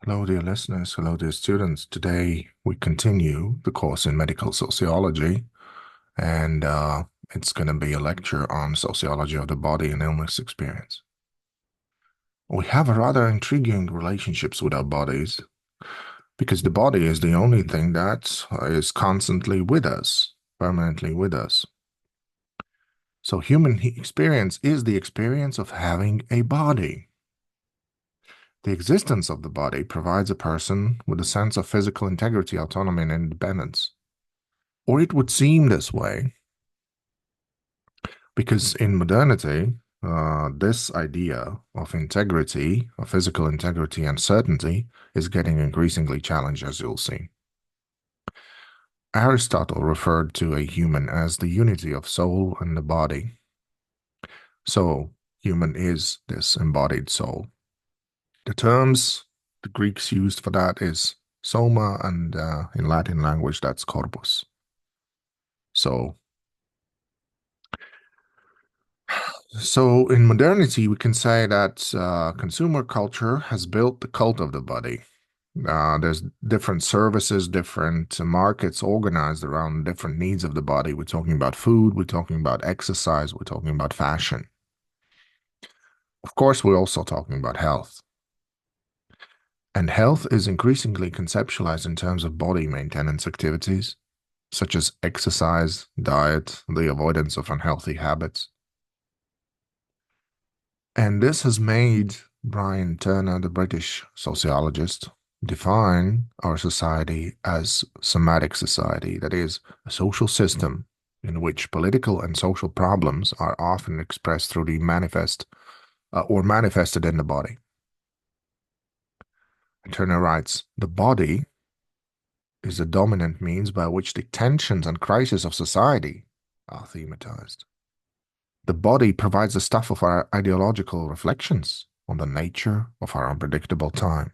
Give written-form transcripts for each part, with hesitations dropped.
Hello, dear listeners. Hello, dear students. Today we continue the course in medical sociology, and it's going to be a lecture on sociology of the body and illness experience. We have a rather intriguing relationships with our bodies because the body is the only thing that is constantly with us, permanently with us. So, experience is the experience of having a body. The existence of the body provides a person with a sense of physical integrity, autonomy, and independence. Or it would seem this way, because in modernity, this idea of integrity, of physical integrity and certainty, is getting increasingly challenged, as you'll see. Aristotle referred to a human as the unity of soul and the body. So, human is this embodied soul. The terms the Greeks used for that is soma, and in Latin language, that's corpus. So, So in modernity, we can say that consumer culture has built the cult of the body. There's different services, different markets organized around different needs of the body. We're talking about food, we're talking about exercise, we're talking about fashion. Of course, we're also talking about health. And health is increasingly conceptualized in terms of body maintenance activities, such as exercise, diet, the avoidance of unhealthy habits. And this has made Brian Turner, the British sociologist, define our society as somatic society, that is, a social system in which political and social problems are often expressed through the or manifested in the body. And Turner writes, the body is the dominant means by which the tensions and crises of society are thematized. The body provides the stuff of our ideological reflections on the nature of our unpredictable time.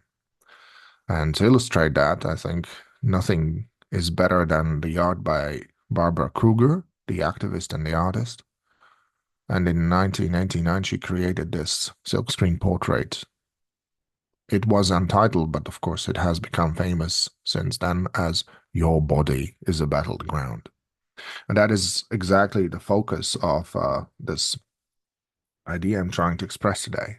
And to illustrate that, I think nothing is better than the art by Barbara Kruger, the activist and the artist. And in 1989, she created this silkscreen portrait. It was untitled, but of course it has become famous since then as Your Body is a Battleground. And that is exactly the focus of this idea I'm trying to express today,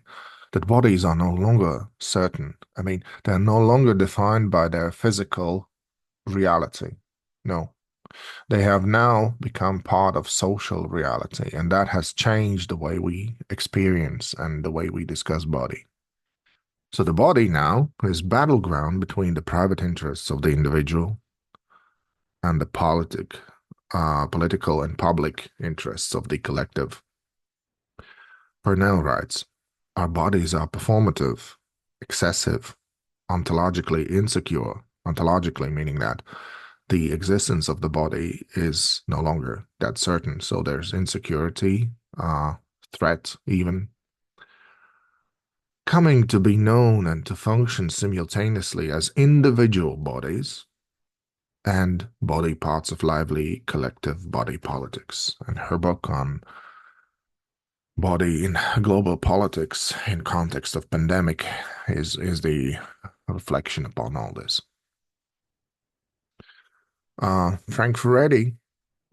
that bodies are no longer certain. I mean, they're no longer defined by their physical reality. No, they have now become part of social reality, and that has changed the way we experience and the way we discuss body. So the body now is battleground between the private interests of the individual and the political and public interests of the collective. Purnell writes, our bodies are performative, excessive, ontologically insecure, ontologically meaning that the existence of the body is no longer that certain. So there's insecurity, threat, even coming to be known and to function simultaneously as individual bodies and body parts of lively collective body politics. And her book on body in global politics in context of pandemic is the reflection upon all this. Frank Ferretti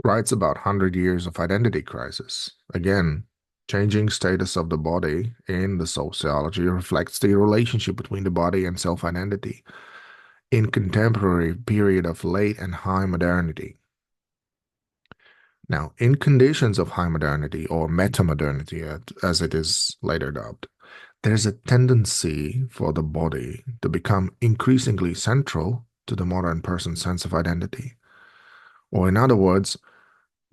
writes about 100 years of identity crisis. Again, changing status of the body in the sociology reflects the relationship between the body and self-identity in contemporary period of late and high modernity. Now, in conditions of high modernity or meta-modernity, as it is later dubbed, there's a tendency for the body to become increasingly central to the modern person's sense of identity. Or in other words,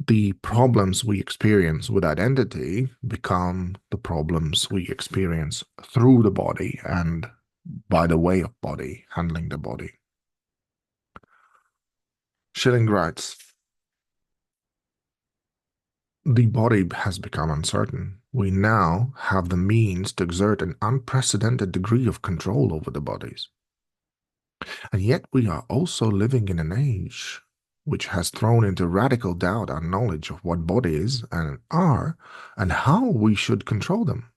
the problems we experience with identity become the problems we experience through the body and by the way of body, handling the body. Schilling writes, the body has become uncertain. We now have the means to exert an unprecedented degree of control over the bodies. And yet we are also living in an age which has thrown into radical doubt our knowledge of what bodies and are and how we should control them.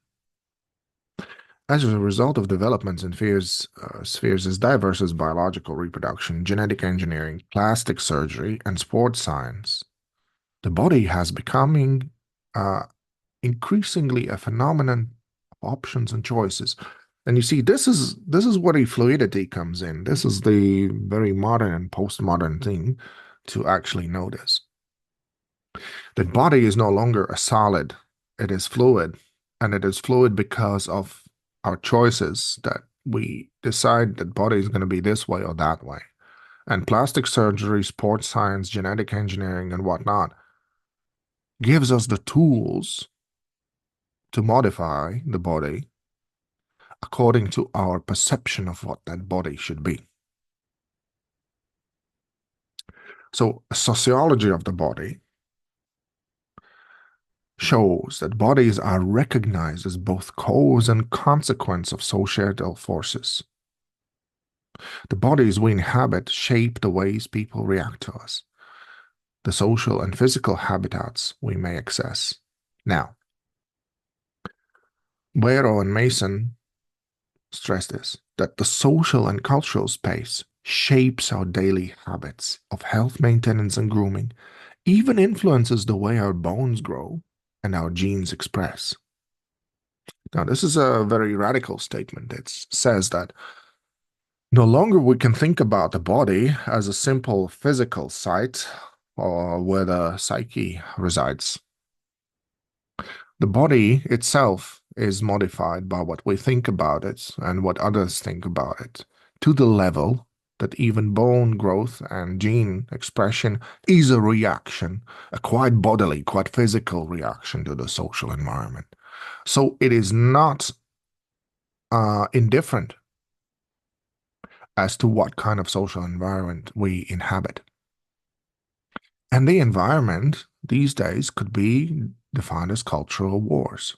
As a result of developments in spheres as diverse as biological reproduction, genetic engineering, plastic surgery, and sports science, the body has becoming uh, increasingly a phenomenon of options and choices. And you see, this is where the fluidity comes in. This is the very modern and postmodern thing to actually notice. The body is no longer a solid, it is fluid. And it is fluid because of our choices that we decide that body is going to be this way or that way. And plastic surgery, sports science, genetic engineering, and whatnot gives us the tools to modify the body according to our perception of what that body should be. So, sociology of the body shows that bodies are recognized as both cause and consequence of societal forces. The bodies we inhabit shape the ways people react to us, the social and physical habitats we may access. Now, Barrow and Mason stress this, that the social and cultural space shapes our daily habits of health maintenance and grooming, even influences the way our bones grow and our genes express. Now, this is a very radical statement. It says that no longer we can think about the body as a simple physical site or where the psyche resides. The body itself is modified by what we think about it and what others think about it, to the level that even bone growth and gene expression is a reaction, a quite bodily, quite physical reaction to the social environment. So it is not indifferent as to what kind of social environment we inhabit. And the environment these days could be defined as cultural wars.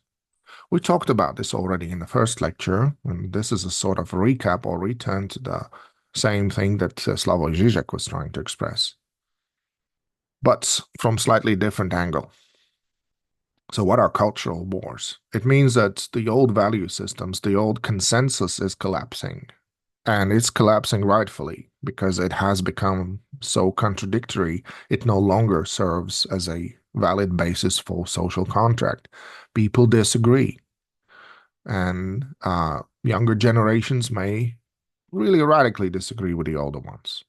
We talked about this already in the first lecture, and this is a sort of recap or return to the same thing that Slavoj Žižek was trying to express, but from slightly different angle. So what are cultural wars? It means that the old value systems, the old consensus is collapsing. And it's collapsing rightfully because it has become so contradictory. It no longer serves as a valid basis for social contract. People disagree. And younger generations may really radically disagree with the older ones.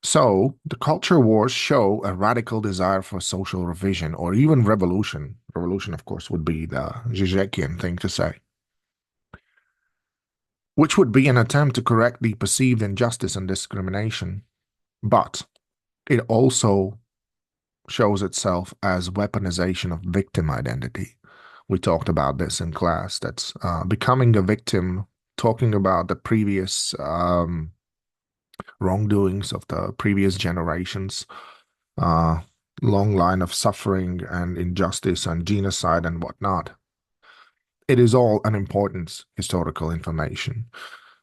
So the culture wars show a radical desire for social revision or even revolution. Revolution, of course, would be the Žižekian thing to say, which would be an attempt to correct the perceived injustice and discrimination. But it also shows itself as weaponization of victim identity. We talked about this in class. That's becoming a victim, talking about the previous wrongdoings of the previous generations, uh, long line of suffering and injustice and genocide and whatnot. It is all an important historical information.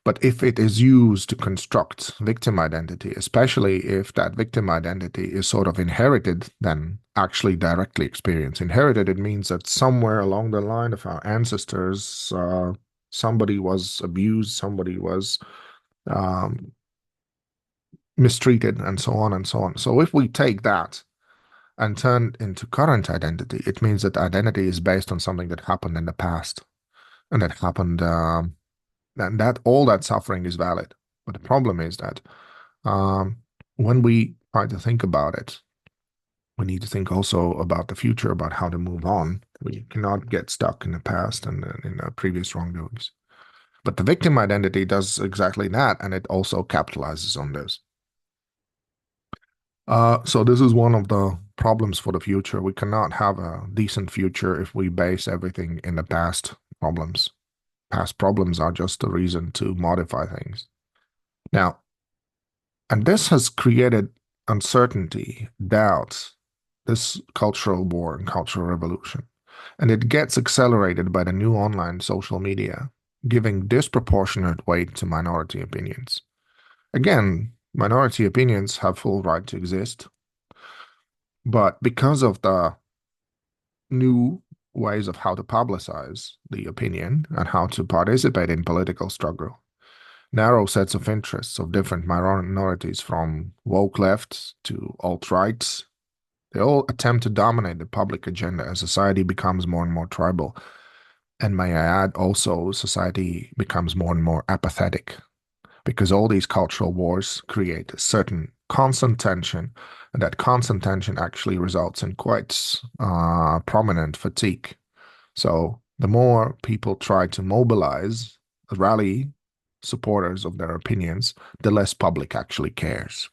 But if it is used to construct victim identity, especially if that victim identity is sort of inherited than actually directly experienced. Inherited, it means that somewhere along the line of our ancestors, somebody was abused, somebody was um, mistreated, and so on and so on. So if we take that and turn it into current identity, it means that identity is based on something that happened in the past and that happened, and that all that suffering is valid. But the problem is that um, when we try to think about it, we need to think also about the future, about how to move on. We cannot get stuck in the past and in previous wrongdoings. But the victim identity does exactly that, and it also capitalizes on this. So this is one of the problems for the future. We cannot have a decent future if we base everything in the past problems. Past problems are just a reason to modify things. Now, and this has created uncertainty, doubt, this cultural war and cultural revolution. And it gets accelerated by the new online social media, giving disproportionate weight to minority opinions. Again, minority opinions have full right to exist, but because of the new ways of how to publicize the opinion and how to participate in political struggle. Narrow sets of interests of different minorities, from woke lefts to alt-rights, they all attempt to dominate the public agenda as society becomes more and more tribal. And may I add, also, society becomes more and more apathetic because all these cultural wars create a certain constant tension, and that constant tension actually results in quite prominent fatigue. So the more people try to mobilize, rally supporters of their opinions, the less public actually cares.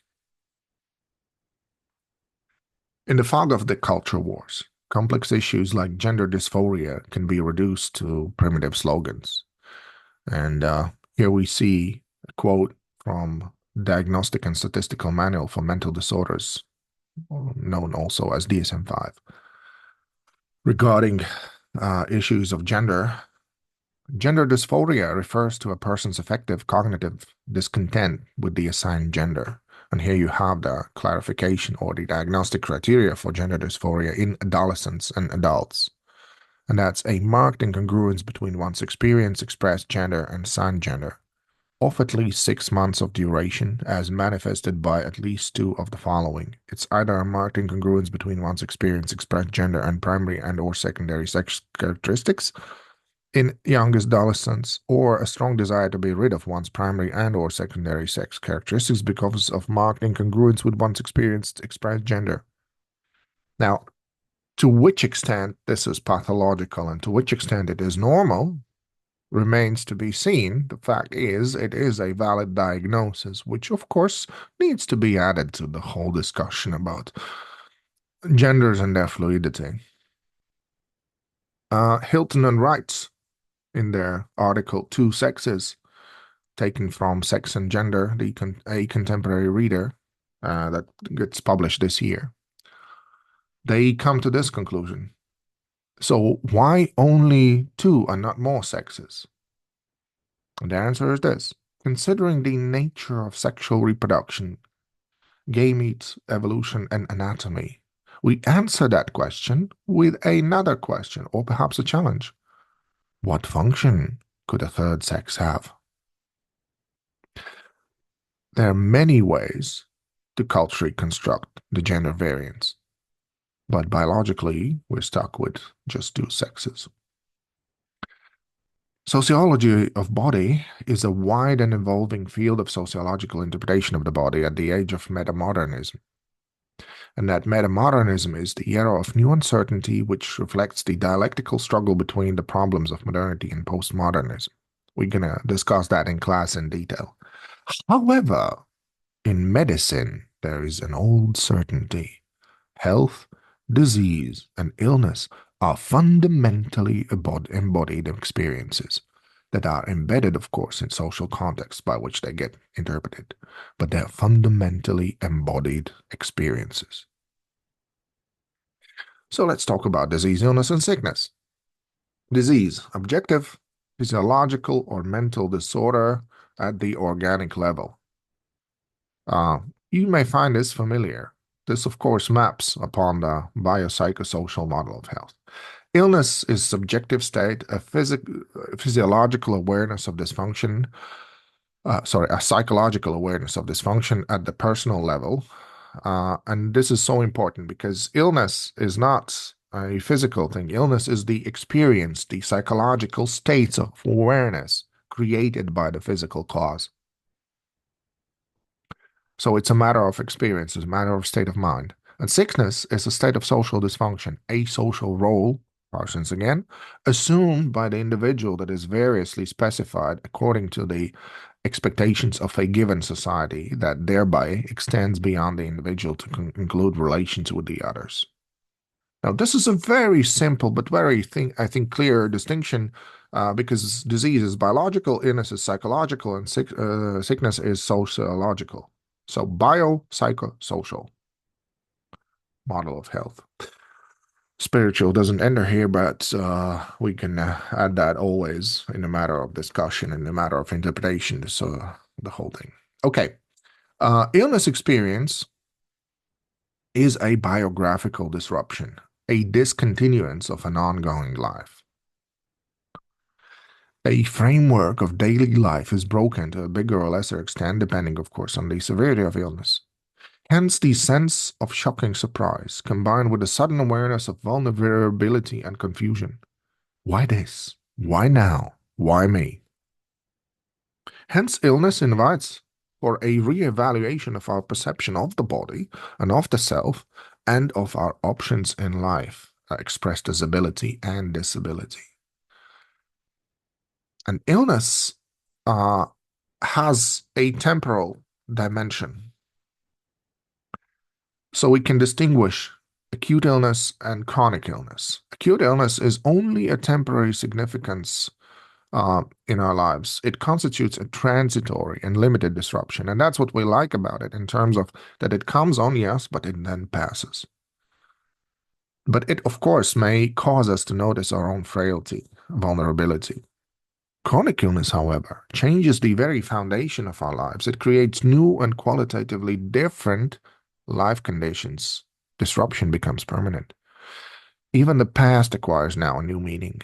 In the fog of the culture wars, complex issues like gender dysphoria can be reduced to primitive slogans. And here we see a quote from Diagnostic and Statistical Manual for Mental Disorders, known also as DSM-5, regarding issues of gender. Gender dysphoria refers to a person's affective cognitive discontent with the assigned gender. And here you have the clarification or the diagnostic criteria for gender dysphoria in adolescents and adults. And that's a marked incongruence between one's experience, expressed gender, and assigned gender, of at least 6 months of duration, as manifested by at least two of the following. It's either a marked incongruence between one's experience, expressed gender, and primary and/or secondary sex characteristics in young adolescents, or a strong desire to be rid of one's primary and/or secondary sex characteristics because of marked incongruence with one's experienced expressed gender. Now, to which extent this is pathological and to which extent it is normal remains to be seen. The fact is, it is a valid diagnosis, which of course needs to be added to the whole discussion about genders and their fluidity. Hilton and Wright, in their article Two Sexes, taken from Sex and Gender, a Contemporary Reader, that gets published this year, they come to this conclusion. So why only two and not more sexes? And the answer is this. Considering the nature of sexual reproduction, gametes, evolution, and anatomy, we answer that question with another question, or perhaps a challenge. What function could a third sex have? There are many ways to culturally construct the gender variance, but biologically, we're stuck with just two sexes. Sociology of body is a wide and evolving field of sociological interpretation of the body at the age of metamodernism. And that metamodernism is the era of new uncertainty which reflects the dialectical struggle between the problems of modernity and postmodernism. We're going to discuss that in class in detail. However, in medicine, there is an old certainty. Health, disease, and illness are fundamentally embodied experiences that are embedded, of course, in social contexts by which they get interpreted, but they're fundamentally embodied experiences. So let's talk about disease, illness, and sickness. Disease, objective, physiological, or mental disorder at the organic level. You may find this familiar. This, of course, maps upon the biopsychosocial model of health. Illness is subjective state, a physiological awareness of dysfunction, a psychological awareness of dysfunction at the personal level. And this is so important because illness is not a physical thing. Illness is the experience, the psychological states of awareness created by the physical cause. So it's a matter of experience, it's a matter of state of mind. And sickness is a state of social dysfunction, a social role, Parsons again, assumed by the individual that is variously specified according to the expectations of a given society that thereby extends beyond the individual to include relations with the others. Now, this is a very simple but very, I think, clear distinction because disease is biological, illness is psychological, and sickness is sociological. So biopsychosocial model of health. Spiritual doesn't enter here, but we can add that always in a matter of discussion, in a matter of interpretation. So the whole thing. Okay. Illness experience is a biographical disruption a discontinuance of an ongoing life. A framework of daily life is broken to a bigger or lesser extent, depending, of course, on the severity of illness. Hence, the sense of shocking surprise, combined with a sudden awareness of vulnerability and confusion. Why this? Why now? Why me? Hence, illness invites for a re-evaluation of our perception of the body and of the self and of our options in life, expressed as ability and disability. And illness uh, has a temporal dimension. So we can distinguish acute illness and chronic illness. Acute illness is only a temporary significance in our lives. It constitutes a transitory and limited disruption. And that's what we like about it in terms of that it comes on, yes, but it then passes. But it, of course, may cause us to notice our own frailty, vulnerability. Chronic illness, however, changes the very foundation of our lives. It creates new and qualitatively different life conditions. Disruption becomes permanent. Even the past acquires now a new meaning.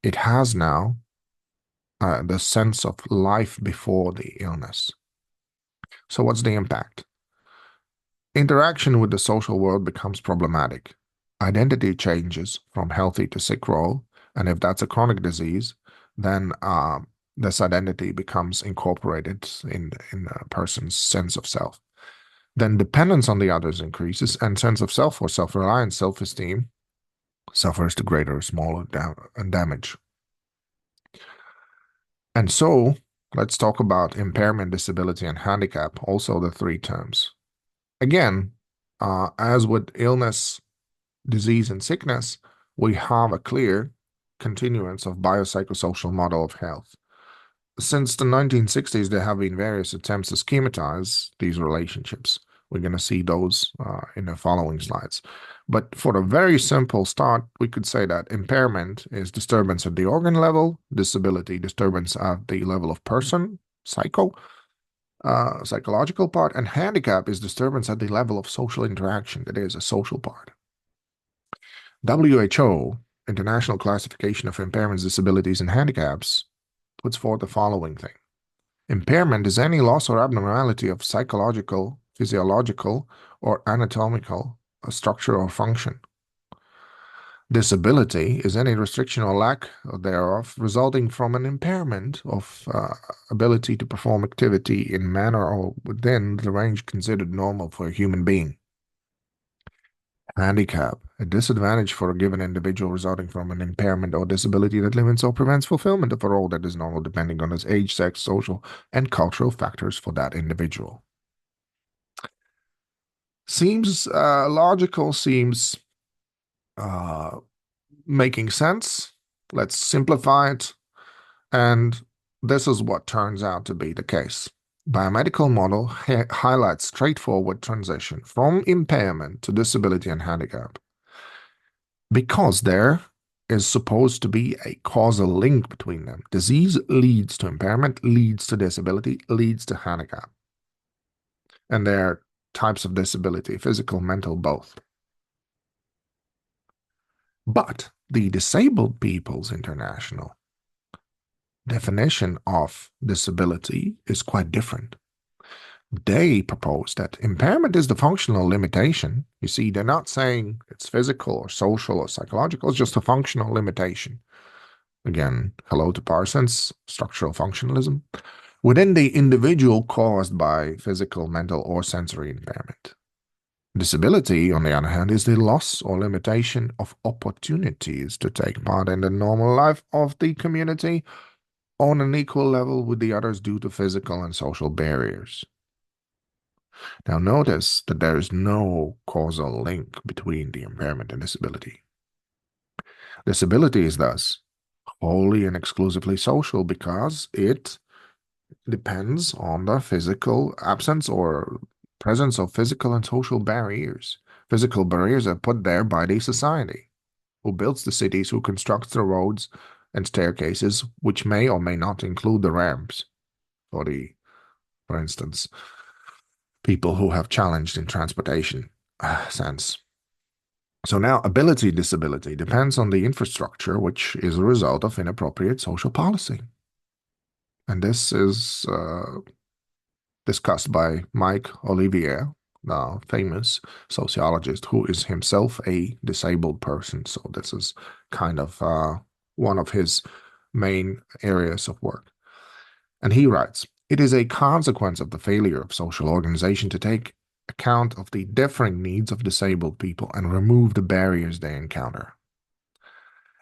It has now the sense of life before the illness. So, what's the impact? Interaction with the social world becomes problematic. Identity changes from healthy to sick role, and if that's a chronic disease, then this identity becomes incorporated in a person's sense of self. Then dependence on the others increases, and sense of self or self-reliance, self-esteem suffers to greater or smaller damage. And so, let's talk about impairment, disability, and handicap, also the three terms. Again, as with illness, disease, and sickness, we have a clear continuance of biopsychosocial model of health. Since the 1960s, there have been various attempts to schematize these relationships. We're going to see those in the following slides. But for a very simple start, we could say that impairment is disturbance at the organ level, disability, disturbance at the level of person, psychological part, and handicap is disturbance at the level of social interaction, that is a social part. WHO, International Classification of Impairments, Disabilities, and Handicaps, puts forth the following thing. Impairment is any loss or abnormality of psychological, physiological, or anatomical structure or function. Disability is any restriction or lack thereof resulting from an impairment of ability to perform activity in manner or within the range considered normal for a human being. Handicap, a disadvantage for a given individual resulting from an impairment or disability that limits or prevents fulfillment of a role that is normal depending on its age, sex, social, and cultural factors for that individual. Seems logical, seems making sense. Let's simplify it. And this is what turns out to be the case. Biomedical model highlights straightforward transition from impairment to disability and handicap. Because there is supposed to be a causal link between them. Disease leads to impairment, leads to disability, leads to handicap. And there are types of disability, physical, mental, both. But the Disabled People's International definition of disability is quite different. They propose that impairment is the functional limitation. You see, they're not saying it's physical or social or psychological, it's just a functional limitation. Again, hello to Parsons, structural functionalism, within the individual caused by physical, mental, or sensory impairment. Disability, on the other hand, is the loss or limitation of opportunities to take part in the normal life of the community on an equal level with the others due to physical and social barriers. Now notice that there is no causal link between the impairment and disability. Disability is thus wholly and exclusively social because it depends on the physical absence or presence of physical and social barriers. Physical barriers are put there by the society, who builds the cities, who constructs the roads and staircases, which may or may not include the ramps for instance, people who have challenged in transportation sense. So now ability disability depends on the infrastructure, which is a result of inappropriate social policy. And this is discussed by Mike Olivier, the famous sociologist who is himself a disabled person. So this is kind of one of his main areas of work. And he writes, it is a consequence of the failure of social organization to take account of the differing needs of disabled people and remove the barriers they encounter.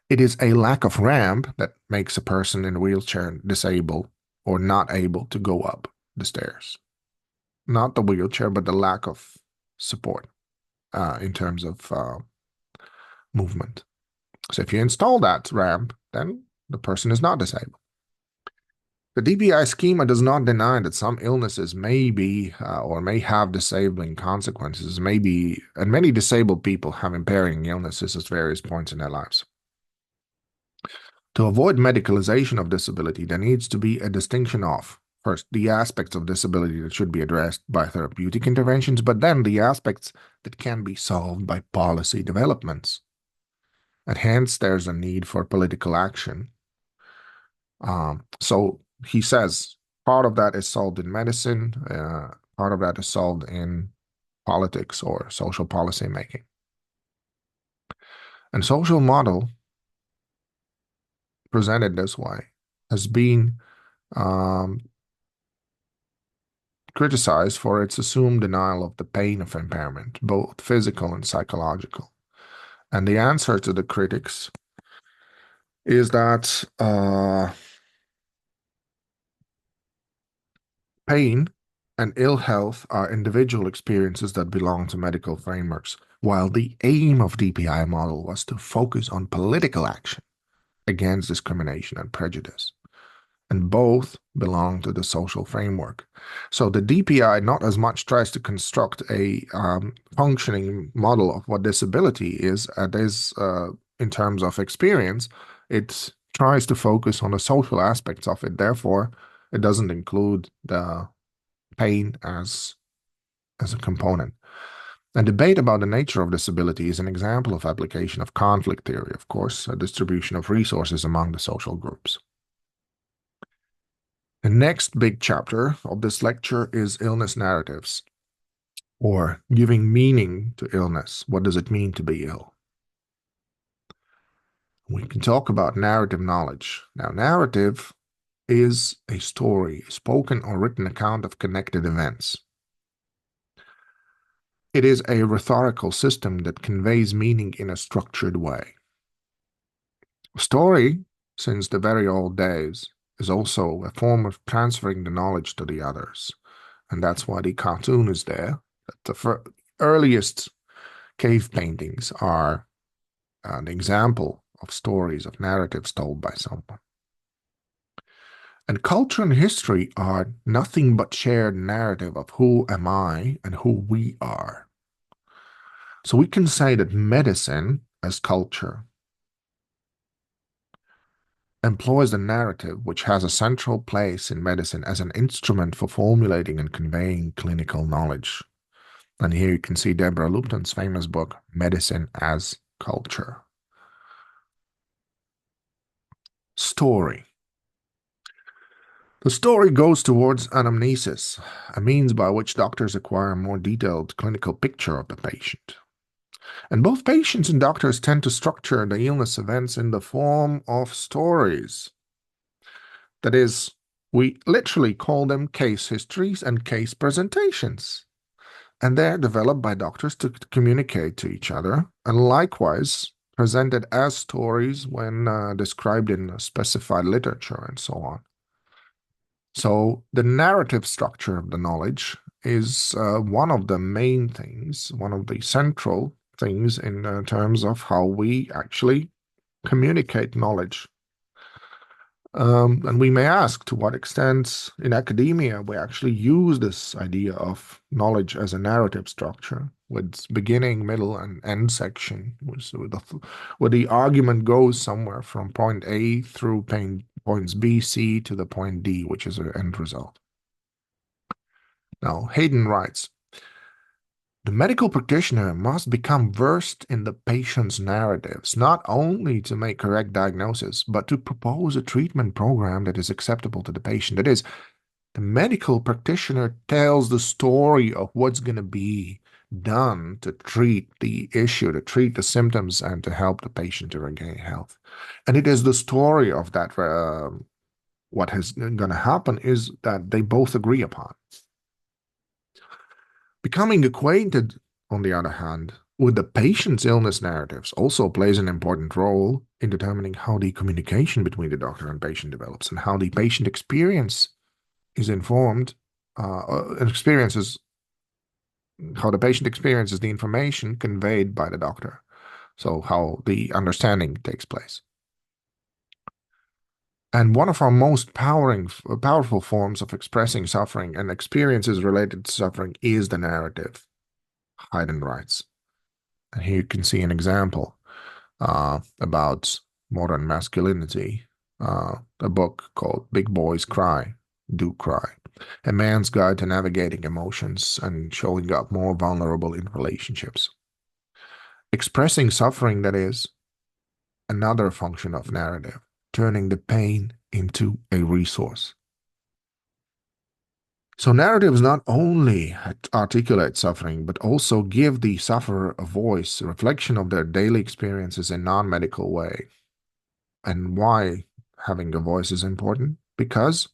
It is a lack of ramp that makes a person in a wheelchair disabled or not able to go up the stairs. Not the wheelchair, but the lack of support in terms of movement. So if you install that ramp, then the person is not disabled. The DPI schema does not deny that some illnesses may be or may have disabling consequences. Maybe, and many disabled people have impairing illnesses at various points in their lives. To avoid medicalization of disability, there needs to be a distinction of, first, the aspects of disability that should be addressed by therapeutic interventions, but then the aspects that can be solved by policy developments. And hence, there's a need for political action. So he says part of that is solved in medicine, part of that is solved in politics or social policy making. And social model presented this way has been um, criticized for its assumed denial of the pain of impairment, both physical and psychological. And the answer to the critics is that pain and ill health are individual experiences that belong to medical frameworks, while the aim of DPI model was to focus on political action against discrimination and prejudice. And both belong to the social framework. So the DPI not as much tries to construct a functioning model of what disability is, in terms of experience. It tries to focus on the social aspects of it. Therefore, it doesn't include the pain as a component. And debate about the nature of disability is an example of application of conflict theory, of course, a distribution of resources among the social groups. The next big chapter of this lecture is illness narratives, or giving meaning to illness. What does it mean to be ill? We can talk about narrative knowledge. Now, narrative is a story, a spoken or written account of connected events. It is a rhetorical system that conveys meaning in a structured way. Story, since the very old days, is also a form of transferring the knowledge to the others. And that's why the cartoon is there. The earliest cave paintings are an example of stories, of narratives told by someone. And culture and history are nothing but shared narrative of who am I and who we are. So we can say that medicine as culture employs the narrative which has a central place in medicine as an instrument for formulating and conveying clinical knowledge. And here you can see Deborah Lupton's famous book, Medicine as Culture. Story. The story goes towards anamnesis, a means by which doctors acquire a more detailed clinical picture of the patient. And both patients and doctors tend to structure the illness events in the form of stories. That is, we literally call them case histories and case presentations. And they're developed by doctors to communicate to each other, and likewise presented as stories when described in specified literature and so on. So the narrative structure of the knowledge is one of the main things, one of the central things in terms of how we actually communicate knowledge. And we may ask to what extent in academia we actually use this idea of knowledge as a narrative structure with beginning, middle, and end section, where the argument goes somewhere from point A through points B, C to the point D, which is an end result. Now, Hayden writes, The medical practitioner must become versed in the patient's narratives, not only to make correct diagnosis, but to propose a treatment program that is acceptable to the patient. That is, the medical practitioner tells the story of what's going to be done to treat the issue, to treat the symptoms, and to help the patient to regain health. And it is the story of that, what is going to happen is that they both agree upon. Becoming acquainted, on the other hand, with the patient's illness narratives also plays an important role in determining how the communication between the doctor and patient develops and how the patient experience is informed, experiences how the patient experiences the information conveyed by the doctor. So how the understanding takes place. And one of our most powerful forms of expressing suffering and experiences related to suffering is the narrative, Haydn writes. And here you can see an example about modern masculinity, a book called Big Boys Cry, Do Cry, a man's guide to navigating emotions and showing up more vulnerable in relationships. Expressing suffering, that is, another function of narrative, turning the pain into a resource. So narratives not only articulate suffering, but also give the sufferer a voice, a reflection of their daily experiences in non-medical way. And why having a voice is important? Because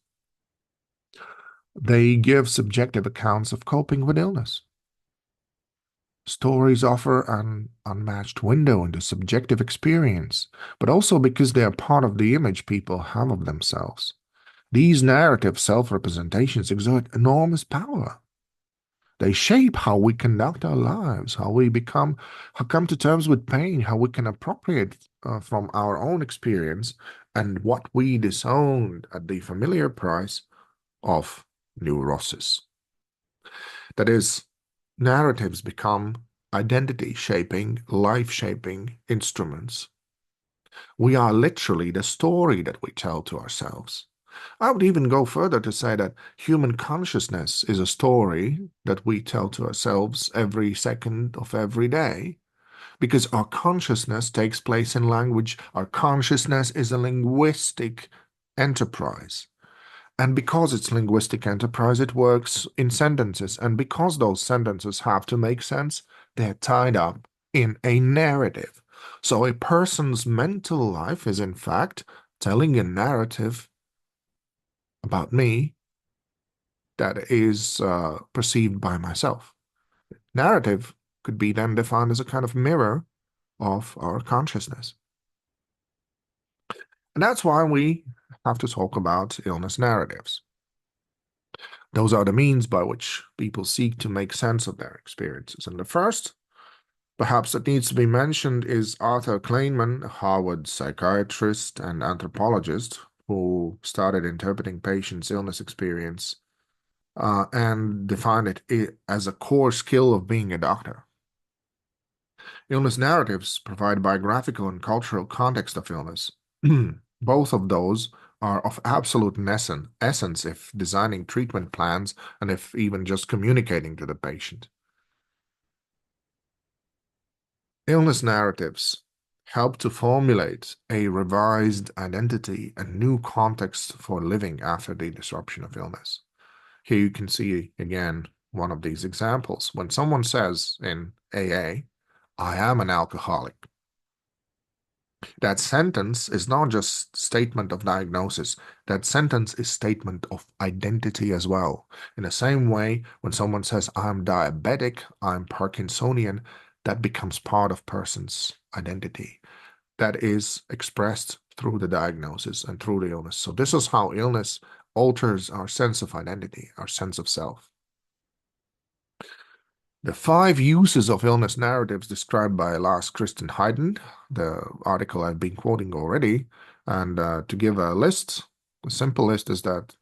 they give subjective accounts of coping with illness. Stories offer an unmatched window into subjective experience, but also because they are part of the image people have of themselves. These narrative self-representations exert enormous power. They shape how we conduct our lives, how come to terms with pain, how we can appropriate from our own experience, and what we disowned at the familiar price of neurosis. That is, narratives become identity shaping, life shaping instruments. We are literally the story that we tell to ourselves. I would even go further to say that human consciousness is a story that we tell to ourselves every second of every day, because our consciousness takes place in language. Our consciousness is a linguistic enterprise. And because it's linguistic enterprise, it works in sentences. And because those sentences have to make sense, they're tied up in a narrative. So a person's mental life is, in fact, telling a narrative about me that is perceived by myself. Narrative could be then defined as a kind of mirror of our consciousness. And that's why we have to talk about illness narratives. Those are the means by which people seek to make sense of their experiences. And the first, perhaps, that needs to be mentioned is Arthur Kleinman, a Harvard psychiatrist and anthropologist who started interpreting patients' illness experience and defined it as a core skill of being a doctor. Illness narratives provide biographical and cultural context of illness. Both of those are of absolute essence if designing treatment plans and if even just communicating to the patient. Illness narratives help to formulate a revised identity and new context for living after the disruption of illness. Here you can see again one of these examples. When someone says in AA, I am an alcoholic, that sentence is not just statement of diagnosis. That sentence is statement of identity as well. In the same way, when someone says, I'm diabetic, I'm Parkinsonian, that becomes part of person's identity. That is expressed through the diagnosis and through the illness. So this is how illness alters our sense of identity, our sense of self. The 5 uses of illness narratives described by Lars Christian Heiden, the article I've been quoting already, and to give a list, a simple list is that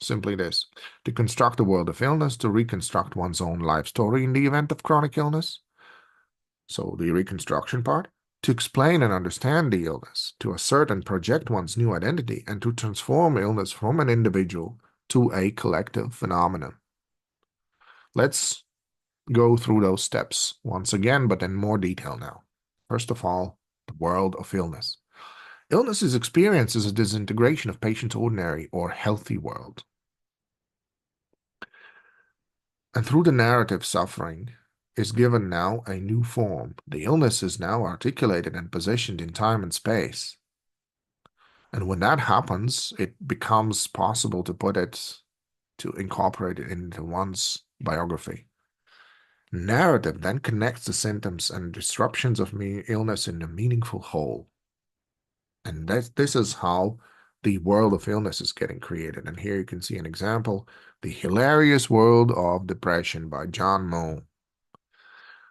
simply this: to construct a world of illness, to reconstruct one's own life story in the event of chronic illness, so the reconstruction part, to explain and understand the illness, to assert and project one's new identity, and to transform illness from an individual to a collective phenomenon. Let's go through those steps once again, but in more detail now. First of all, the world of illness. Illness is experienced as a disintegration of patient's ordinary or healthy world. And through the narrative, suffering is given now a new form. The illness is now articulated and positioned in time and space. And when that happens, it becomes possible to incorporate it into one's biography. Narrative then connects the symptoms and disruptions of illness in a meaningful whole. And this is how the world of illness is getting created. And here you can see an example, The Hilarious World of Depression by John Moe.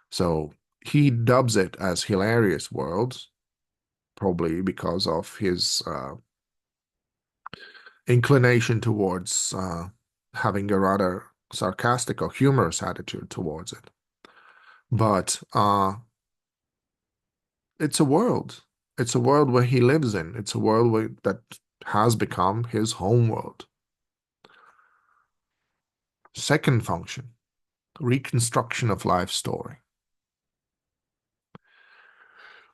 So he dubs it as Hilarious World, probably because of his inclination towards having a rather sarcastic or humorous attitude towards it. But it's a world. It's a world where he lives in. It's a world that has become his home world. Second function, reconstruction of life story.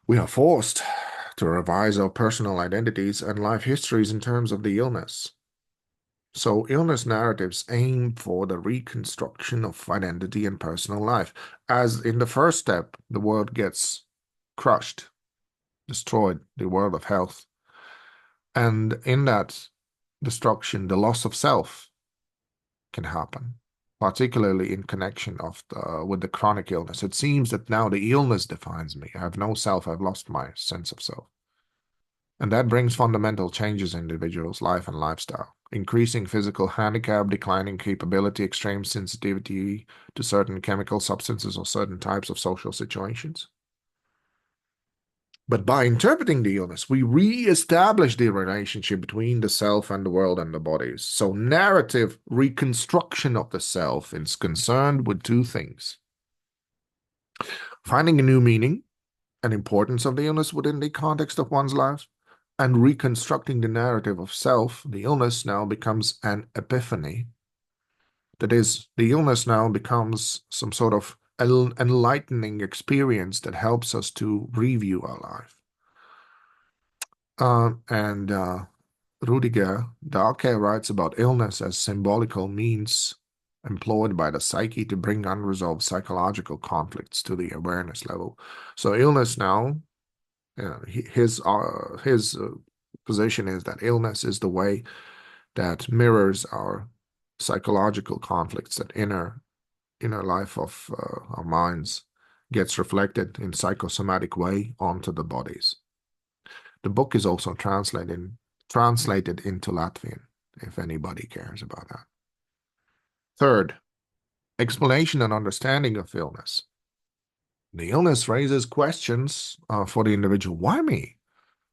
We are forced to revise our personal identities and life histories in terms of the illness. So illness narratives aim for the reconstruction of identity and personal life. As in the first step, the world gets crushed, destroyed, the world of health. And in that destruction, the loss of self can happen, particularly in connection with the chronic illness. It seems that now the illness defines me. I have no self. I've lost my sense of self. And that brings fundamental changes in individuals' life and lifestyle. Increasing physical handicap, declining capability, extreme sensitivity to certain chemical substances or certain types of social situations. But by interpreting the illness, we re-establish the relationship between the self and the world and the bodies. So narrative reconstruction of the self is concerned with two things. Finding a new meaning and importance of the illness within the context of one's life, and reconstructing the narrative of self. The illness now becomes an epiphany. That is, the illness now becomes some sort of enlightening experience that helps us to review our life. Rudiger Dahlke writes about illness as symbolical means employed by the psyche to bring unresolved psychological conflicts to the awareness level. So illness now, his position is that illness is the way that mirrors our psychological conflicts, that inner life of our minds gets reflected in psychosomatic way onto the bodies. The book is also translated into Latvian, if anybody cares about that. Third, explanation and understanding of illness. The illness raises questions for the individual. Why me?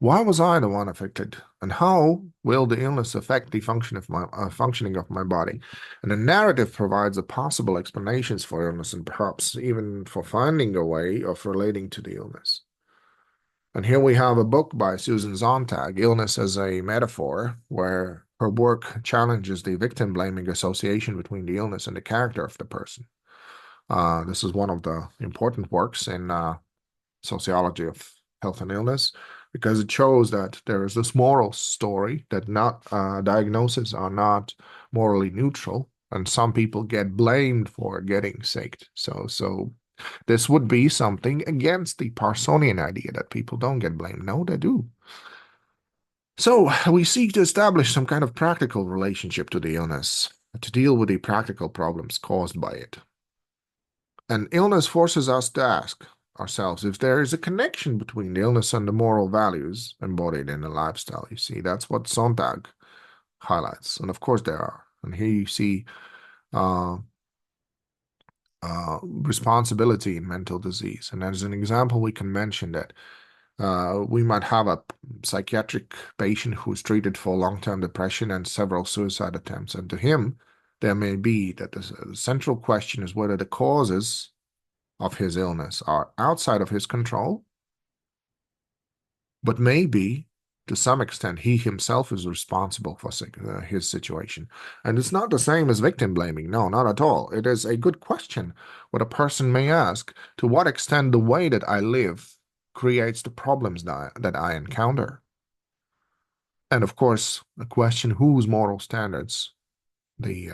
Why was I the one affected? And how will the illness affect the functioning of my body? And the narrative provides a possible explanations for illness and perhaps even for finding a way of relating to the illness. And here we have a book by Susan Sontag, Illness as a Metaphor, where her work challenges the victim-blaming association between the illness and the character of the person. This is one of the important works in Sociology of Health and Illness, because it shows that there is this moral story that diagnoses are not morally neutral, and some people get blamed for getting sick. So this would be something against the Parsonian idea that people don't get blamed. No, they do. So we seek to establish some kind of practical relationship to the illness, to deal with the practical problems caused by it. And illness forces us to ask ourselves if there is a connection between the illness and the moral values embodied in the lifestyle. You see, that's what Sontag highlights. And of course there are. And here you see responsibility in mental disease. And as an example, we can mention that we might have a psychiatric patient who's treated for long-term depression and several suicide attempts. And to him, there may be that the central question is whether the causes of his illness are outside of his control, but maybe to some extent, he himself is responsible for his situation. And it's not the same as victim blaming. No, not at all. It is a good question what a person may ask. To what extent the way that I live creates the problems that I encounter? And of course, the question whose moral standards the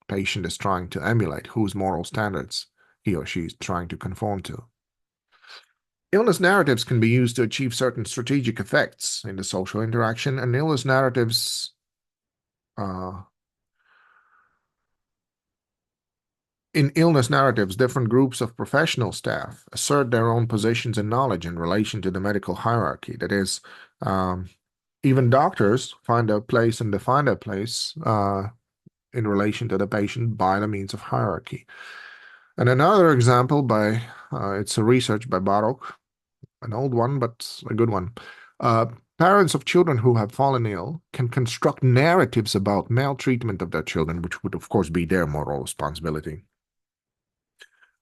patient is trying to emulate, whose moral standards he or she is trying to conform to. Illness narratives can be used to achieve certain strategic effects in the social interaction, and illness narratives uh, in illness narratives, different groups of professional staff assert their own positions and knowledge in relation to the medical hierarchy. That is, um, even doctors find their place and define their place in relation to the patient by the means of hierarchy. And another example it's a research by Baruch, an old one, but a good one. Uh, Parents of children who have fallen ill can construct narratives about maltreatment of their children, which would, of course, be their moral responsibility.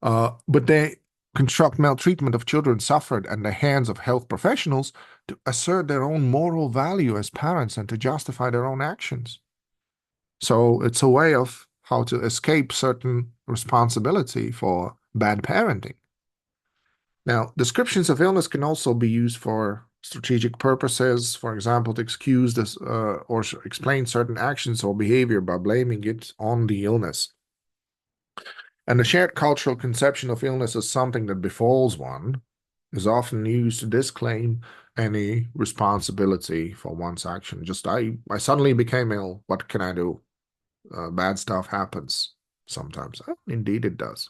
But they construct maltreatment of children suffered at the hands of health professionals to assert their own moral value as parents and to justify their own actions. So it's a way of how to escape certain responsibility for bad parenting. Now, descriptions of illness can also be used for strategic purposes, for example, to excuse this or explain certain actions or behavior by blaming it on the illness. And the shared cultural conception of illness as something that befalls one is often used to disclaim any responsibility for one's action. Just, I suddenly became ill. What can I do? Bad stuff happens sometimes. Indeed, it does.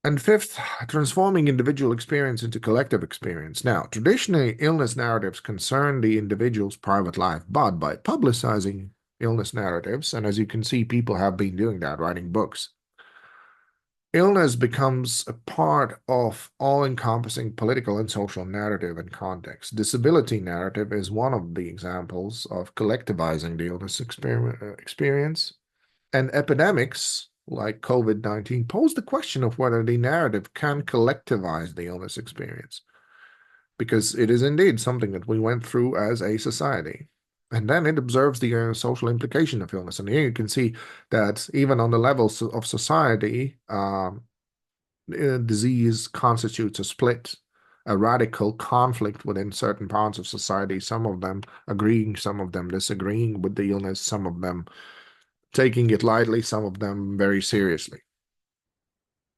And fifth, transforming individual experience into collective experience. Now, traditionally, illness narratives concern the individual's private life, but by publicizing illness narratives, and as you can see, people have been doing that, writing books, illness becomes a part of all-encompassing political and social narrative and context. Disability narrative is one of the examples of collectivizing the illness experience. And epidemics like COVID-19 pose the question of whether the narrative can collectivize the illness experience, because it is indeed something that we went through as a society. And then it observes the social implication of illness. And here you can see that even on the levels of society, disease constitutes a split, a radical conflict within certain parts of society, some of them agreeing, some of them disagreeing with the illness, some of them taking it lightly, some of them very seriously.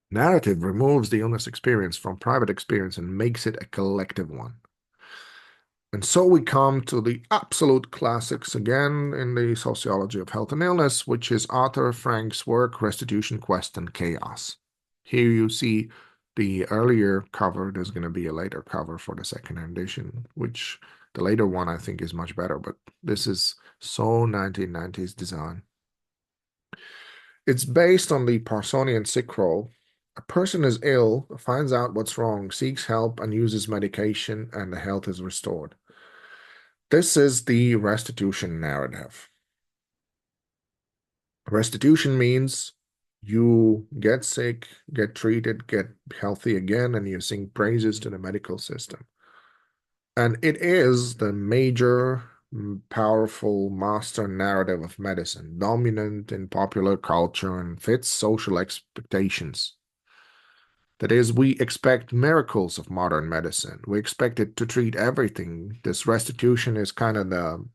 Narrative removes the illness experience from private experience and makes it a collective one. And so we come to the absolute classics again in the sociology of health and illness, which is Arthur Frank's work, Restitution, Quest, and Chaos. Here you see the earlier cover. There's going to be a later cover for the second edition, which the later one I think is much better, but this is so 1990s design. It's based on the Parsonian sick role. A person is ill, finds out what's wrong, seeks help, and uses medication, and the health is restored. This is the restitution narrative. Restitution means you get sick, get treated, get healthy again, and you sing praises to the medical system. And it is the major, powerful master narrative of medicine, dominant in popular culture and fits social expectations. That is, we expect miracles of modern medicine. We expect it to treat everything. This restitution is kind of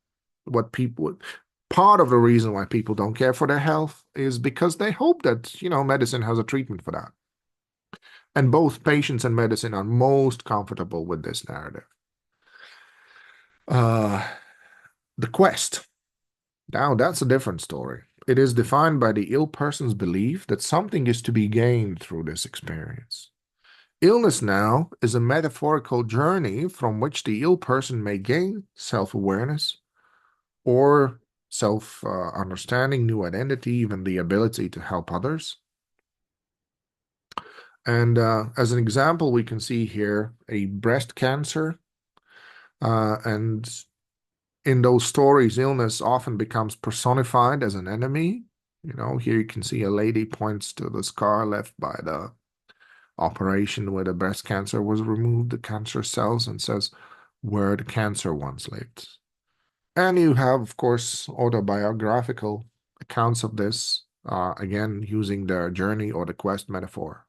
what people, part of the reason why people don't care for their health is because they hope that, medicine has a treatment for that. And both patients and medicine are most comfortable with this narrative. The quest. Now, that's a different story. It is defined by the ill person's belief that something is to be gained through this experience. Illness now is a metaphorical journey from which the ill person may gain self-awareness or self-understanding, new identity, even the ability to help others. And as an example, we can see here a breast cancer. And in those stories, illness often becomes personified as an enemy. Here you can see a lady points to the scar left by the operation where the breast cancer was removed, the cancer cells, and says, where the cancer once lived. And you have, of course, autobiographical accounts of this, again, using the journey or the quest metaphor,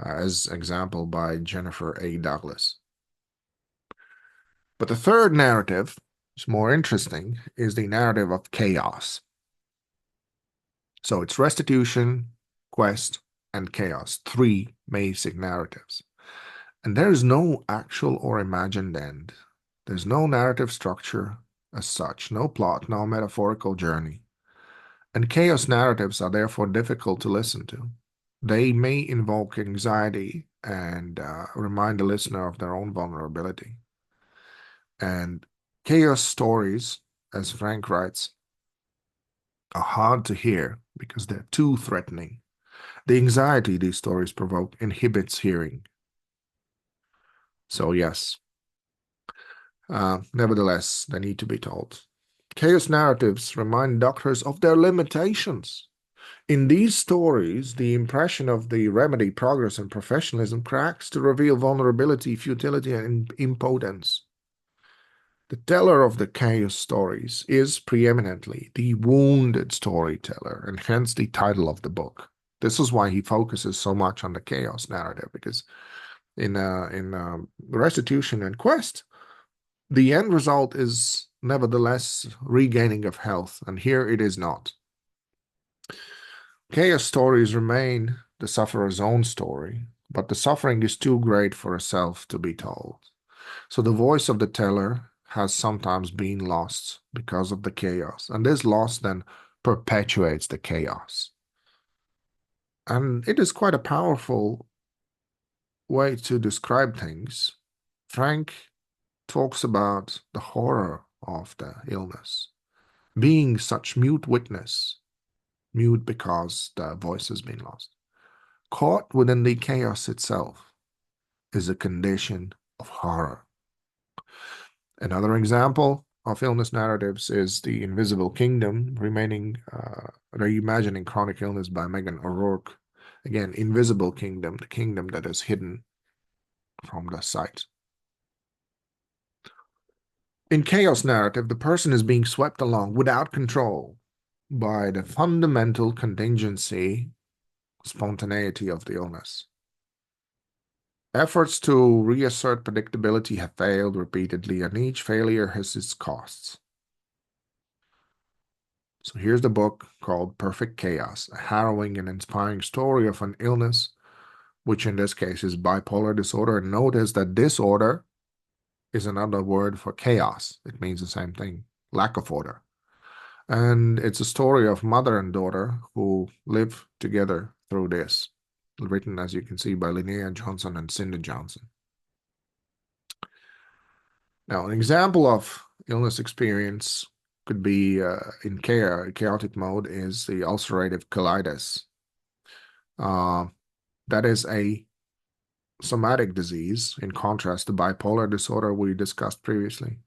as example by Jennifer A. Douglas. But the third narrative, which is more interesting, is the narrative of chaos. So it's restitution, quest, and chaos, three basic narratives. And there is no actual or imagined end. There's no narrative structure as such, no plot, no metaphorical journey. And chaos narratives are therefore difficult to listen to. They may invoke anxiety and remind the listener of their own vulnerability. And chaos stories, as Frank writes, are hard to hear because they're too threatening. The anxiety these stories provoke inhibits hearing. So, yes, nevertheless, they need to be told. Chaos narratives remind doctors of their limitations. In these stories, the impression of the remedy, progress, and professionalism cracks to reveal vulnerability, futility, and impotence. The teller of the chaos stories is preeminently the wounded storyteller, and hence the title of the book. This is why he focuses so much on the chaos narrative, because in restitution and quest, the end result is nevertheless regaining of health, and here it is not. Chaos stories remain the sufferer's own story, but the suffering is too great for a self to be told. So the voice of the teller has sometimes been lost because of the chaos, and this loss then perpetuates the chaos. And it is quite a powerful way to describe things. Frank talks about the horror of the illness, being such mute witness, mute because the voice has been lost. Caught within the chaos itself is a condition of horror. Another example of illness narratives is The Invisible Kingdom, reimagining chronic illness by Megan O'Rourke. Again, invisible kingdom, the kingdom that is hidden from the sight. In chaos narrative, the person is being swept along without control by the fundamental contingency, spontaneity of the illness. Efforts to reassert predictability have failed repeatedly, and each failure has its costs. So here's the book called Perfect Chaos, a harrowing and inspiring story of an illness, which in this case is bipolar disorder. And notice that disorder is another word for chaos. It means the same thing, lack of order. And it's a story of mother and daughter who live together through this, written, as you can see, by Linnea Johnson and Cindy Johnson. Now, an example of illness experience could be in chaotic mode is the ulcerative colitis. That is a somatic disease, in contrast to bipolar disorder we discussed previously.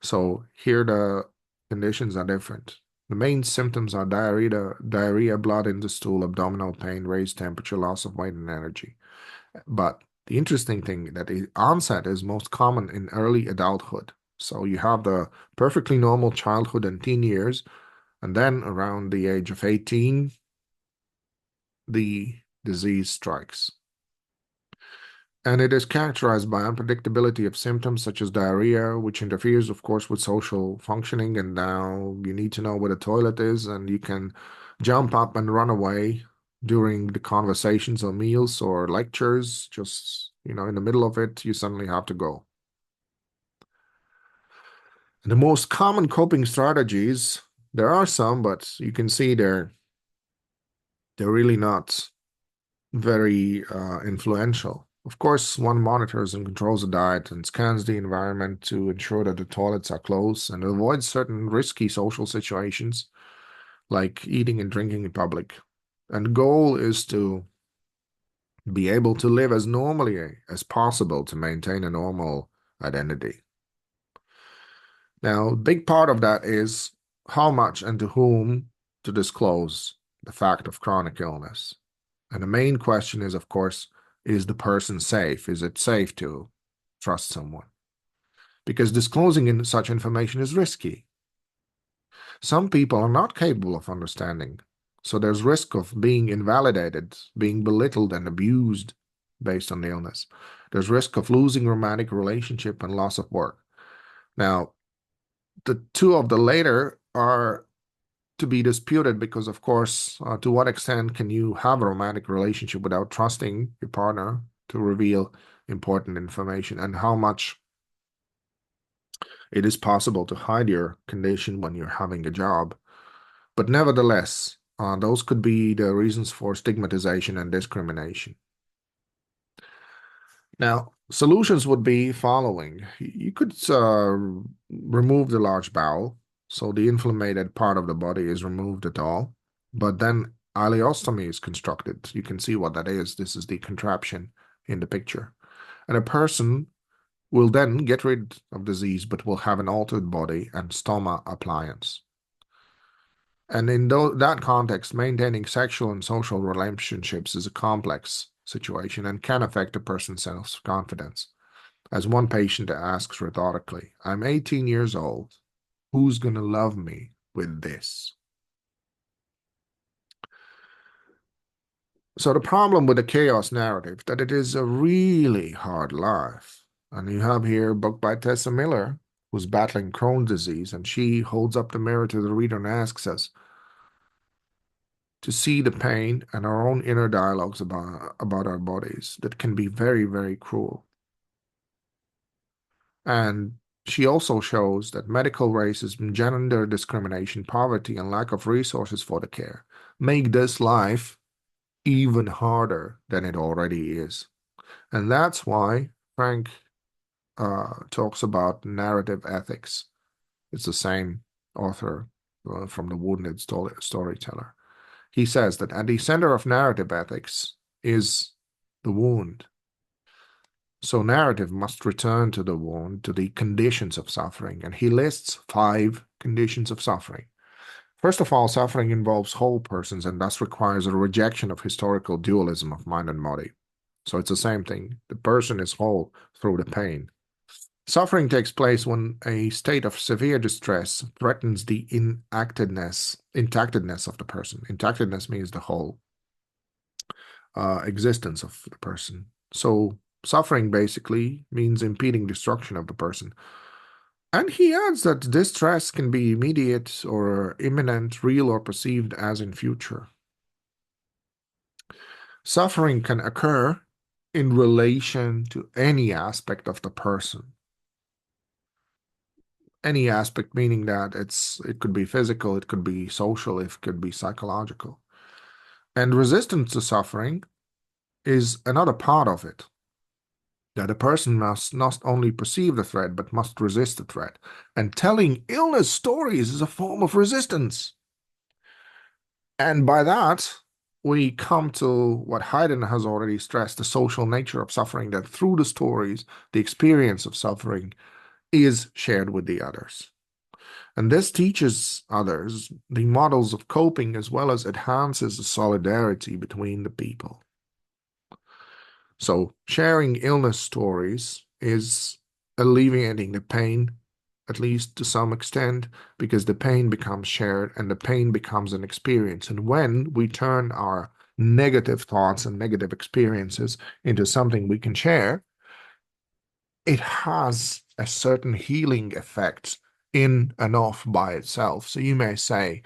So here the conditions are different. The main symptoms are diarrhea, blood in the stool, abdominal pain, raised temperature, loss of weight, and energy. But the interesting thing that the onset is most common in early adulthood. So you have the perfectly normal childhood and teen years, and then around the age of 18, the disease strikes. And it is characterized by unpredictability of symptoms such as diarrhea, which interferes, of course, with social functioning. And now you need to know where the toilet is, and you can jump up and run away during the conversations or meals or lectures. Just, in the middle of it, you suddenly have to go. And the most common coping strategies, there are some, but you can see they're really not very influential. Of course, one monitors and controls the diet and scans the environment to ensure that the toilets are closed and avoids certain risky social situations like eating and drinking in public. And the goal is to be able to live as normally as possible to maintain a normal identity. Now, a big part of that is how much and to whom to disclose the fact of chronic illness. And the main question is, of course, is the person safe? Is it safe to trust someone? because disclosing such information is risky. Some people are not capable of understanding, so there's risk of being invalidated, being belittled and abused based on the illness. There's risk of losing romantic relationship and loss of work. Now, the two of the later are to be disputed because, of course, to what extent can you have a romantic relationship without trusting your partner to reveal important information, and how much it is possible to hide your condition when you're having a job. But nevertheless, those could be the reasons for stigmatization and discrimination. Now, solutions would be following. You could remove the large bowel, so the inflamed part of the body is removed at all. But then ileostomy is constructed. You can see what that is. This is the contraption in the picture. And a person will then get rid of disease, but will have an altered body and stoma appliance. And in that context, maintaining sexual and social relationships is a complex situation and can affect a person's self-confidence. As one patient asks rhetorically, I'm 18 years old. Who's going to love me with this? So the problem with the chaos narrative that it is a really hard life. And you have here a book by Tessa Miller, who's battling Crohn's disease, and she holds up the mirror to the reader and asks us to see the pain and our own inner dialogues about our bodies that can be very, very cruel. And she also shows that medical racism, gender discrimination, poverty, and lack of resources for the care make this life even harder than it already is. And that's why Frank talks about narrative ethics. It's the same author from The Wounded Storyteller. He says that at the center of narrative ethics is the wound. So narrative must return to the wound, to the conditions of suffering. And he lists 5 conditions of suffering. First of all, suffering involves whole persons and thus requires a rejection of historical dualism of mind and body. So it's the same thing. The person is whole through the pain. Suffering takes place when a state of severe distress threatens the intactedness of the person. Intactedness means the whole existence of the person. So suffering basically means impeding destruction of the person. And he adds that distress can be immediate or imminent, real or perceived as in future. Suffering can occur in relation to any aspect of the person. Any aspect meaning that it could be physical, it could be social, it could be psychological. And resistance to suffering is another part of it. That a person must not only perceive the threat, but must resist the threat. And telling illness stories is a form of resistance. And by that, we come to what Haydn has already stressed, the social nature of suffering, that through the stories, the experience of suffering is shared with the others. And this teaches others the models of coping as well as enhances the solidarity between the people. So sharing illness stories is alleviating the pain, at least to some extent, because the pain becomes shared and the pain becomes an experience. And when we turn our negative thoughts and negative experiences into something we can share, it has a certain healing effect in and of by itself. So you may say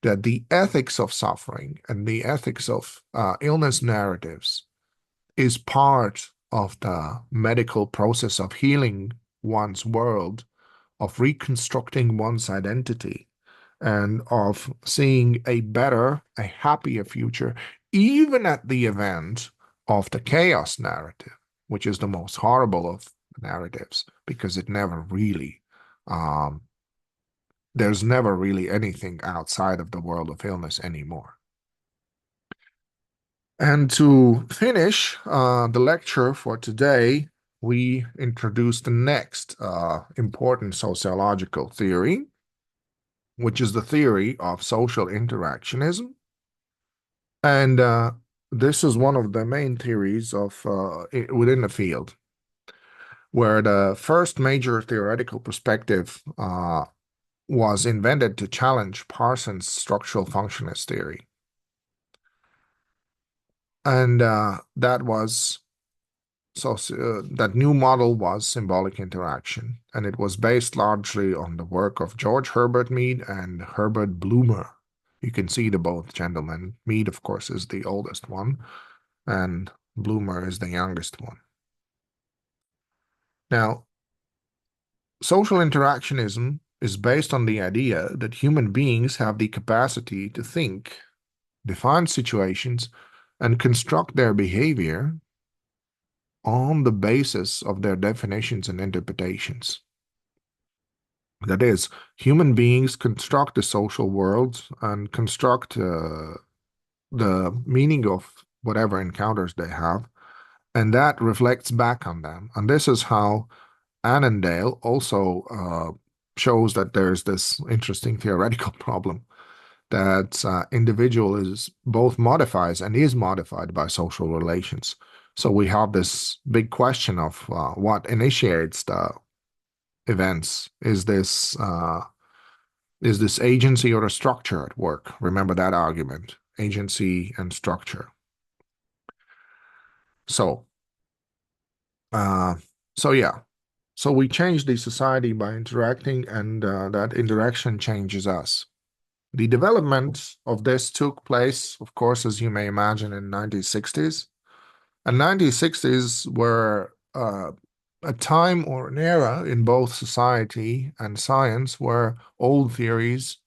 that the ethics of suffering and the ethics of illness narratives is part of the medical process of healing one's world, of reconstructing one's identity, and of seeing a better, a happier future, even at the event of the chaos narrative, which is the most horrible of narratives because it never really, there's never really anything outside of the world of illness anymore. And to finish the lecture for today, we introduce the next important sociological theory, which is the theory of social interactionism. And this is one of the main theories of within the field. where the first major theoretical perspective was invented to challenge Parsons' structural functionist theory. And that new model was symbolic interaction, and it was based largely on the work of George Herbert Mead and Herbert Blumer. You can see the both gentlemen. Mead, of course, is the oldest one, and Blumer is the youngest one. Now, social interactionism is based on the idea that human beings have the capacity to think, define situations, and construct their behavior on the basis of their definitions and interpretations. That is, human beings construct the social world and construct the meaning of whatever encounters they have, and that reflects back on them. And this is how Annandale also shows that there's this interesting theoretical problem that individual is both modifies and is modified by social relations. So we have this big question of what initiates the events. Is this agency or a structure at work? Remember that argument, agency and structure. So, uh, so yeah. So we change the society by interacting, and that interaction changes us. The development of this took place, of course, as you may imagine, in 1960s. And 1960s were a time or an era in both society and science where old theories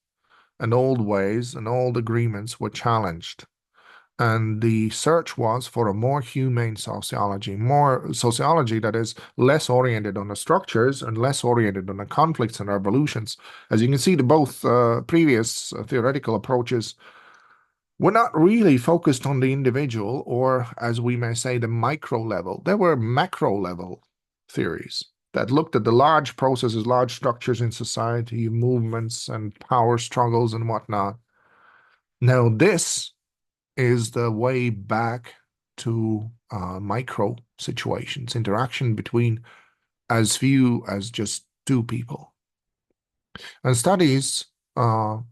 and old ways and old agreements were challenged. And the search was for a more humane sociology, more sociology that is less oriented on the structures and less oriented on the conflicts and revolutions. As you can see, the both previous theoretical approaches were not really focused on the individual, or as we may say, the micro level. There were macro level theories that looked at the large processes, large structures in society, movements and power struggles and whatnot. Now, this is the way back to micro situations, interaction between as few as just two people. And studies were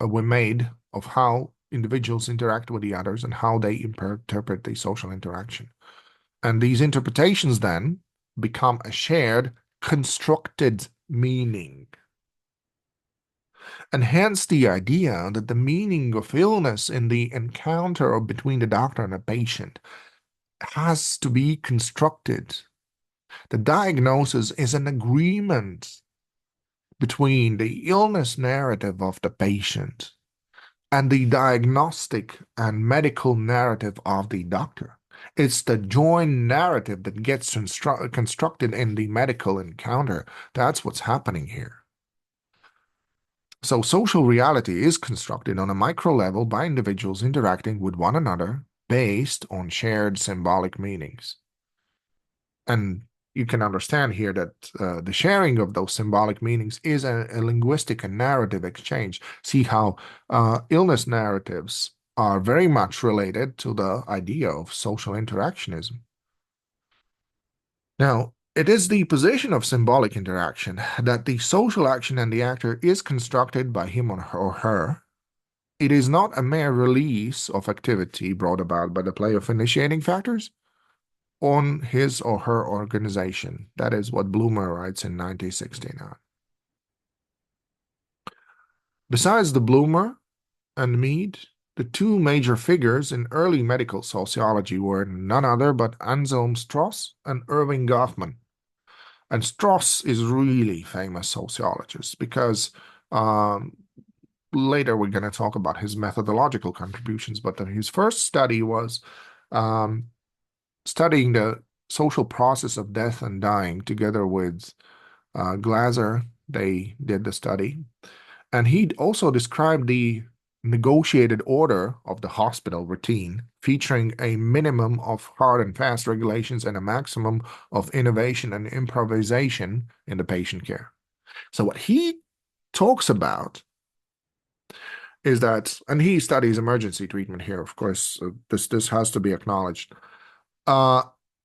made of how individuals interact with the others and how they interpret the social interaction. And these interpretations then become a shared, constructed meaning. And hence the idea that the meaning of illness in the encounter between the doctor and a patient has to be constructed. The diagnosis is an agreement between the illness narrative of the patient and the diagnostic and medical narrative of the doctor. It's the joint narrative that gets constructed in the medical encounter. That's what's happening here. So social reality is constructed on a micro level by individuals interacting with one another based on shared symbolic meanings. And you can understand here that the sharing of those symbolic meanings is a linguistic and narrative exchange. See how illness narratives are very much related to the idea of social interactionism. Now, it is the position of symbolic interaction that the social action and the actor is constructed by him or her. It is not a mere release of activity brought about by the play of initiating factors on his or her organization. That is what Blumer writes in 1969. Besides the Blumer and Mead, the two major figures in early medical sociology were none other but Anselm Strauss and Erving Goffman. And Strauss is really famous sociologist because later we're going to talk about his methodological contributions, but his first study was studying the social process of death and dying together with Glaser. They did the study. And he also described the negotiated order of the hospital routine, featuring a minimum of hard and fast regulations and a maximum of innovation and improvisation in the patient care. So what he talks about is that, and he studies emergency treatment here, of course, this has to be acknowledged.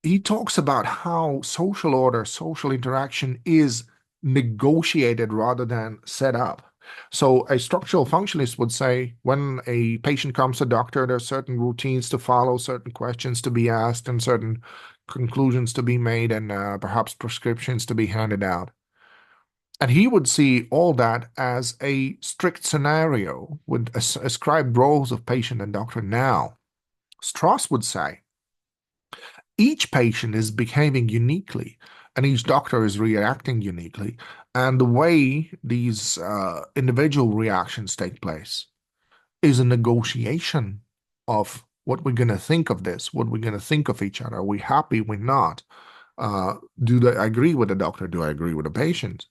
he talks about how social order, social interaction is negotiated rather than set up. So a structural functionalist would say when a patient comes to a doctor, there are certain routines to follow, certain questions to be asked, and certain conclusions to be made, and perhaps prescriptions to be handed out. And he would see all that as a strict scenario with ascribed roles of patient and doctor. Now, Strauss would say each patient is behaving uniquely and each doctor is reacting uniquely. And the way these individual reactions take place is a negotiation of what we're going to think of this, what we're going to think of each other. Are we happy? We're not. Do I agree with the doctor? Do I agree with the patient?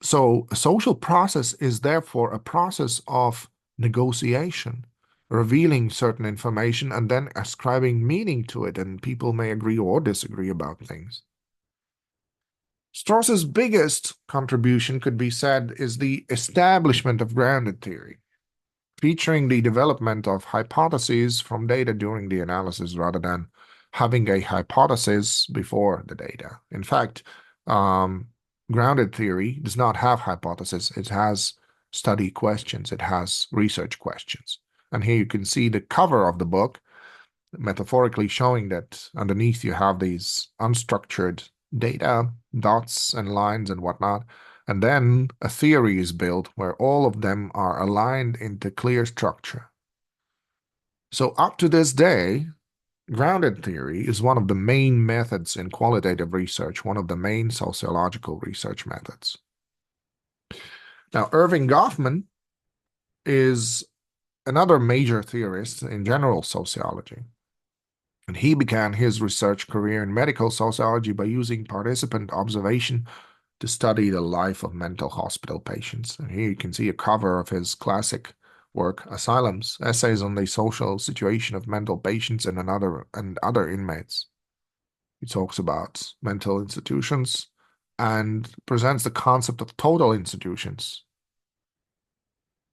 So a social process is therefore a process of negotiation, revealing certain information and then ascribing meaning to it, and people may agree or disagree about things. Strauss's biggest contribution could be said is the establishment of grounded theory, featuring the development of hypotheses from data during the analysis rather than having a hypothesis before the data. In fact, um, grounded theory does not have hypothesis. It has study questions. It has research questions. And here you can see the cover of the book, metaphorically showing that underneath you have these unstructured data, dots and lines and whatnot. And then a theory is built where all of them are aligned into clear structure. So up to this day, grounded theory is one of the main methods in qualitative research, one of the main sociological research methods. Now, Irving Goffman is another major theorist in general sociology. And he began his research career in medical sociology by using participant observation to study the life of mental hospital patients. And here you can see a cover of his classic work, Asylums, Essays on the Social Situation of Mental Patients and other inmates. He talks about mental institutions and presents the concept of total institutions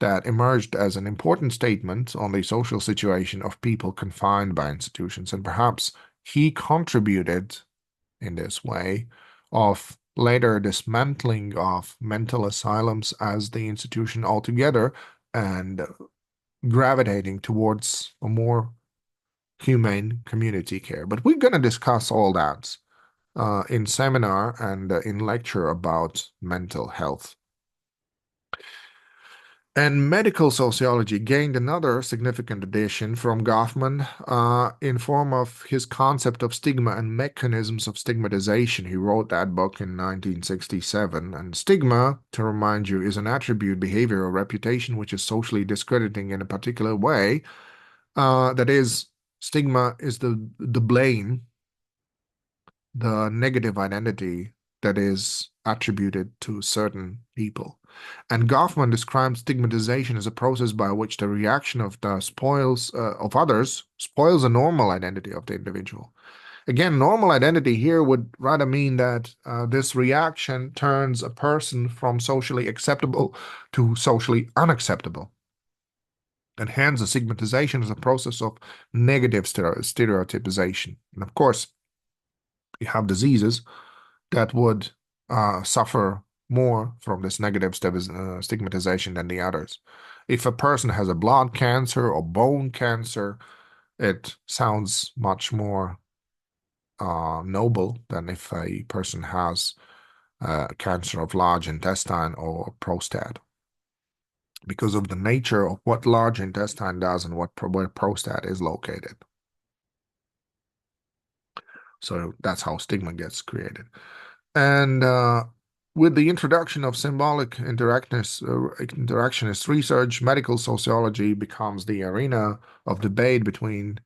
that emerged as an important statement on the social situation of people confined by institutions. And perhaps he contributed in this way of later dismantling of mental asylums as the institution altogether and gravitating towards a more humane community care. But we're going to discuss all that in seminar and in lecture about mental health. And medical sociology gained another significant addition from Goffman in form of his concept of stigma and mechanisms of stigmatization. He wrote that book in 1967. And stigma, to remind you, is an attribute, behavior, or reputation which is socially discrediting in a particular way. That is, stigma is the blame, the negative identity that is attributed to certain people. And Goffman describes stigmatization as a process by which the reaction of the spoils of others spoils the normal identity of the individual. Again, normal identity here would rather mean that this reaction turns a person from socially acceptable to socially unacceptable. And hence, the stigmatization is a process of negative stereotypization. And of course, you have diseases that would suffer more from this negative stigmatization than the others. If a person has a blood cancer or bone cancer, it sounds much more noble than if a person has cancer of large intestine or prostate, because of the nature of what large intestine does and where prostate is located. So that's how stigma gets created. And with the introduction of symbolic interactionist research, medical sociology becomes the arena of debate between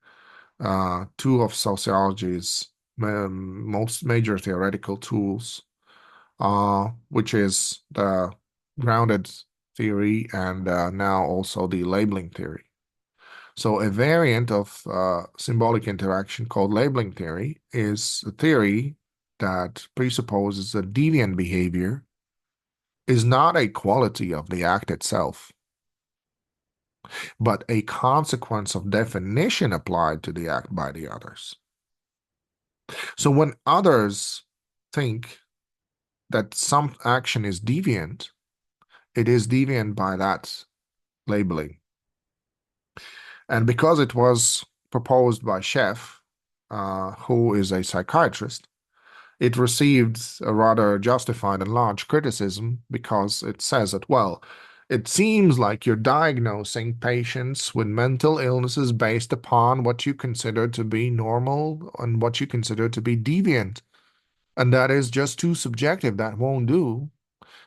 two of sociology's most major theoretical tools, which is the grounded theory and now also the labeling theory. So a variant of symbolic interaction called labeling theory is a theory that presupposes that deviant behavior is not a quality of the act itself, but a consequence of definition applied to the act by the others. So when others think that some action is deviant, it is deviant by that labeling. And because it was proposed by Sheff, who is a psychiatrist, it received a rather justified and large criticism because it says that, well, it seems like you're diagnosing patients with mental illnesses based upon what you consider to be normal and what you consider to be deviant. And that is just too subjective. That won't do.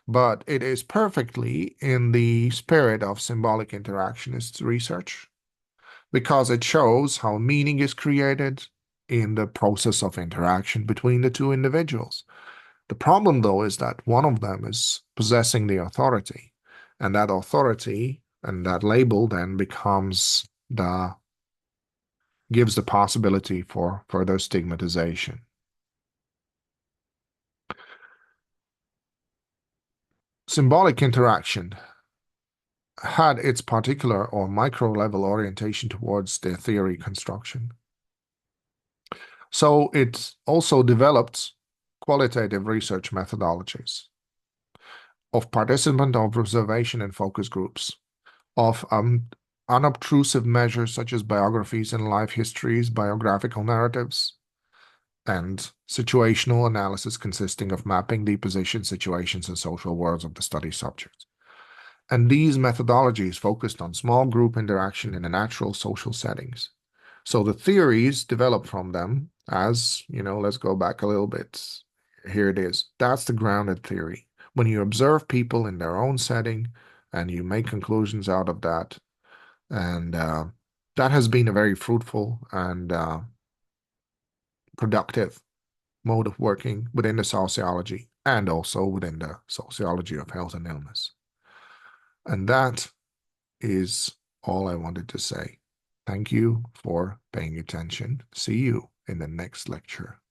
But it is perfectly in the spirit of symbolic interactionist research because it shows how meaning is created in the process of interaction between the two individuals. The problem, though, is that one of them is possessing the authority, and that authority and that label then gives the possibility for further stigmatization. Symbolic interaction had its particular or micro level orientation towards their theory construction. So it also developed qualitative research methodologies of participant observation and focus groups, of unobtrusive measures such as biographies and life histories, biographical narratives, and situational analysis consisting of mapping the position, situations, and social worlds of the study subjects. And these methodologies focused on small group interaction in a natural social settings. So the theories developed from them as, let's go back a little bit. Here it is. That's the grounded theory. When you observe people in their own setting and you make conclusions out of that, and that has been a very fruitful and productive mode of working within the sociology and also within the sociology of health and illness. And that is all I wanted to say. Thank you for paying attention. See you in the next lecture.